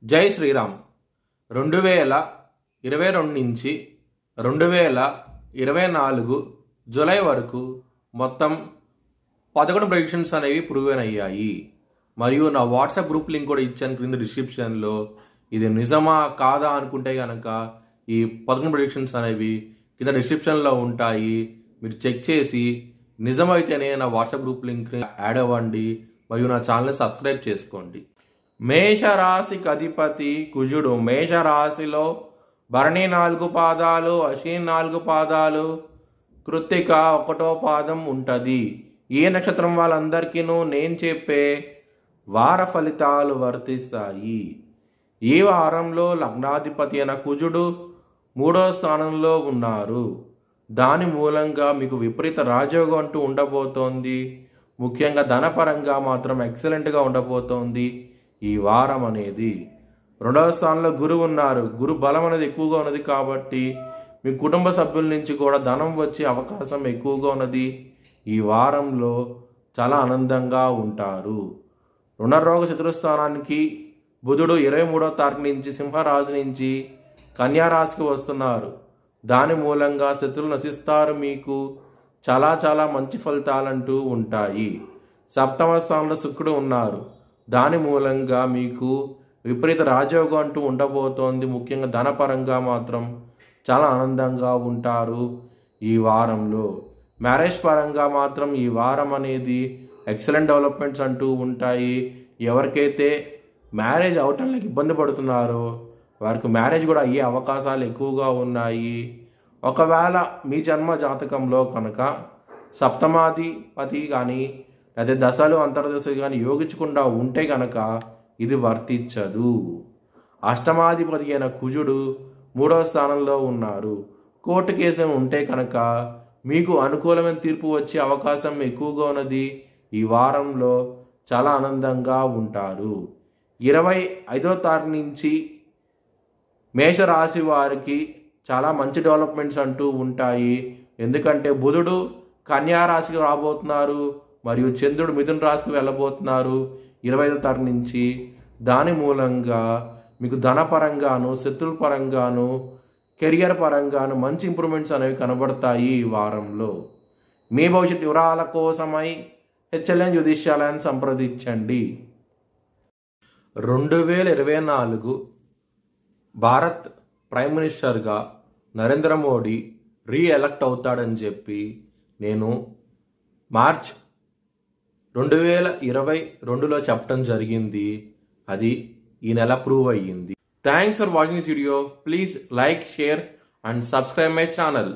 జై శ్రీరామ్. 2022 నుంచి 2024 జూలై వరకు మొత్తం 11 ప్రెడిక్షన్స్ అనేవి ప్రూవెన్ అయ్యాయి. మరియు నా వాట్సాప్ గ్రూప్ లింక్ కూడా ఇచ్చాను క్రింద డిస్క్రిప్షన్లో. ఇది నిజమా కాదా అనుకుంటే కనుక ఈ 11 ప్రెడిక్షన్స్ అనేవి కింద డిస్క్రిప్షన్లో ఉంటాయి. మీరు చెక్ చేసి నిజమైతేనే నా వాట్సాప్ గ్రూప్ లింక్ యాడ్ అవ్వండి మరియు నా ఛానల్ని సబ్స్క్రైబ్ చేసుకోండి. మేషరాశికి అధిపతి కుజుడు. మేషరాశిలో భరణి 4 పాదాలు, అశ్విని 4 పాదాలు, కృత్తిక 1వ పాదం ఉంటుంది. ఈ నక్షత్రం వాళ్ళందరికీ నేను చెప్పే వార ఫలితాలు వర్తిస్తాయి. ఈ వారంలో లగ్నాధిపతి అయిన కుజుడు 3వ స్థానంలో ఉన్నారు. దాని మూలంగా మీకు విపరీత రాజయోగం అంటూ ఉండబోతోంది. ముఖ్యంగా ధనపరంగా మాత్రం ఎక్సలెంట్గా ఉండబోతోంది. ఈ వారం అనేది 2వ స్థానంలో గురువు ఉన్నారు. గురు బలం అనేది ఎక్కువగా ఉన్నది కాబట్టి మీ కుటుంబ సభ్యుల నుంచి కూడా ధనం వచ్చే అవకాశం ఎక్కువగా ఉన్నది. ఈ వారంలో చాలా ఆనందంగా ఉంటారు. రుణరోగ చతురస్థానానికి బుధుడు 23వ తారీఖు నుంచి సింహరాశి నుంచి కన్యారాశికి వస్తున్నారు. దాని మూలంగా శత్రువులు నశిస్తారు. మీకు చాలా చాలా మంచి ఫలితాలంటూ ఉంటాయి. 7వ స్థానంలో శుక్రుడు ఉన్నారు. దాని మూలంగా మీకు విపరీత రాజయోగం అంటూ ఉండబోతోంది. ముఖ్యంగా ధనపరంగా మాత్రం చాలా ఆనందంగా ఉంటారు. ఈ వారంలో మ్యారేజ్ పరంగా మాత్రం ఈ వారం అనేది ఎక్సలెంట్ డెవలప్మెంట్స్ అంటూ ఉంటాయి. ఎవరికైతే మ్యారేజ్ అవటానికి ఇబ్బంది పడుతున్నారో వారికి మ్యారేజ్ కూడా అయ్యే అవకాశాలు ఎక్కువగా ఉన్నాయి. ఒకవేళ మీ జన్మ జాతకంలో కనుక సప్తమాధిపతి కానీ లేదా దశలు అంతర్దశలు కానీ యోగించకుండా ఉంటే కనుక ఇది వర్తించదు. అష్టమాధిపతి అయిన కుజుడు 3వ స్థానంలో ఉన్నారు. కోర్టు కేసులు ఉంటే కనుక మీకు అనుకూలమైన తీర్పు వచ్చే అవకాశం ఎక్కువగా ఉన్నది. ఈ వారంలో చాలా ఆనందంగా ఉంటారు. 25వ తారీఖు నుంచి మేషరాశి వారికి చాలా మంచి డెవలప్మెంట్స్ అంటూ ఉంటాయి. ఎందుకంటే బుధుడు కన్యా రాశికి రాబోతున్నారు మరియు చంద్రుడు మిథున రాశికి వెళ్ళబోతున్నారు 25వ తారీఖు నుంచి. దాని మూలంగా మీకు ధనపరంగాను, శత్రుల పరంగాను, కెరియర్ పరంగాను మంచి ఇంప్రూవ్మెంట్స్ అనేవి కనబడతాయి ఈ వారంలో. మీ భవిష్యత్ వివరాల కోసమై హెచ్ఎల్ఎన్ జ్యోతిష్యాలయాన్ని సంప్రదించండి. 2024 భారత్ ప్రైమ్ మినిస్టర్గా నరేంద్ర మోడీ రీఎలక్ట్ అవుతాడని చెప్పి నేను మార్చ్ 2022లో చెప్పడం జరిగింది. అది ఈ నెల ప్రూవ్ అయ్యింది. Thanks for watching this video. Please like, share and subscribe my channel.